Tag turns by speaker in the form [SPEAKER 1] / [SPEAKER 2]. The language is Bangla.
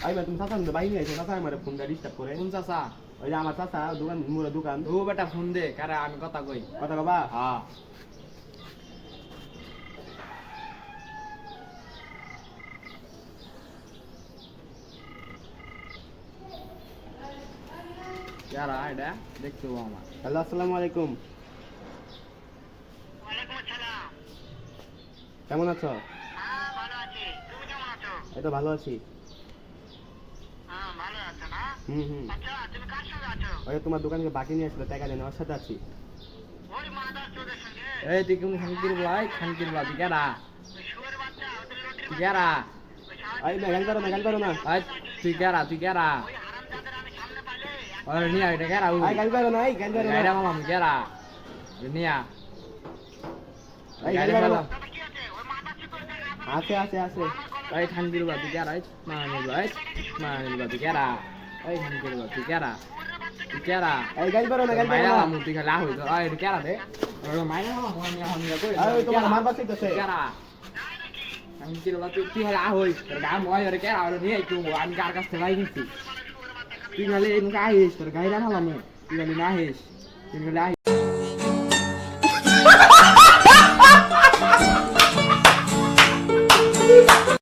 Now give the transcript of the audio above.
[SPEAKER 1] আই ভাই তুমি চাচা বাহিনী আইছো চাচা আমার ফোন দিয়ে ডিস্টার্ব করে
[SPEAKER 2] কোন চাচা?
[SPEAKER 1] ওই যে আমার চাচা দোকান মুড়া দোকান
[SPEAKER 2] ও বেটা ফোন দে, কারে আমি কথা কই।
[SPEAKER 1] কথা কবা
[SPEAKER 2] হ্যাঁ। यारा এটা দেখতে ও আমার।
[SPEAKER 1] হ্যালো আসসালামু আলাইকুম
[SPEAKER 3] ওয়ালাইকুম আসসালাম।
[SPEAKER 1] কেমন আছো?
[SPEAKER 3] হ্যাঁ ভালো আছি, তুমি কেমন আছো?
[SPEAKER 1] এই তো ভালো আছি
[SPEAKER 3] হ্যাঁ ভালো আছো না?
[SPEAKER 1] হুম
[SPEAKER 3] আচ্ছা তুমি কার সঙ্গে আছো?
[SPEAKER 1] ওই তোমার দোকানে বাকি নিয়ে আসলে টাকা দেন ওর সাথে আছি
[SPEAKER 3] ওই মাদার চোদের সঙ্গে
[SPEAKER 2] এই তুই কোন খানকির বলাই? খানকির বলা তুই কেডা?
[SPEAKER 3] ওই শুয়োর বাচ্চা ওদের লটির
[SPEAKER 2] তুই কেডা?
[SPEAKER 1] আই না গাল পারো না
[SPEAKER 2] আই তুই কেডা? তুই কেডা?
[SPEAKER 3] ওই হারামজাদার আমি সামনে পালে
[SPEAKER 2] ওরে নিয়া এটা কেডা?
[SPEAKER 1] আই গাল পারো না আই গাল পারো
[SPEAKER 2] গাইডা
[SPEAKER 1] না
[SPEAKER 2] মামা কেডা? নিয়া
[SPEAKER 1] আই গাল
[SPEAKER 2] গাইডা
[SPEAKER 1] পারো
[SPEAKER 2] মামা
[SPEAKER 1] না
[SPEAKER 3] তবে কি আছে ওই মাদার চোদের টাকা
[SPEAKER 1] আছে আছে আছে
[SPEAKER 2] এই খানকির বলা তুই কেডা? মানে ভাই মানে বলা তুই কেডা? এই খানকির বলা তুই কেডা? তুই কেডা?
[SPEAKER 1] এই গাল পারো না
[SPEAKER 2] মাইরা মামু তুই খালি আহই তো এই কেডা রে? ওরে মাইরা মামা আমি আমি কই
[SPEAKER 1] আই তোমার মার বাসে গেছে
[SPEAKER 2] কেডা? আমি কি বলা তুই খালি আহই তোর গাম হয় ওরে কেডা? ওরে নিয়ে তুই আমি কার কাছ থেকে ভাই নিছি তুই খালি এই মুখে আইস তোর গাইরা হালামু তুই খালি না আইস তুই খালি আইস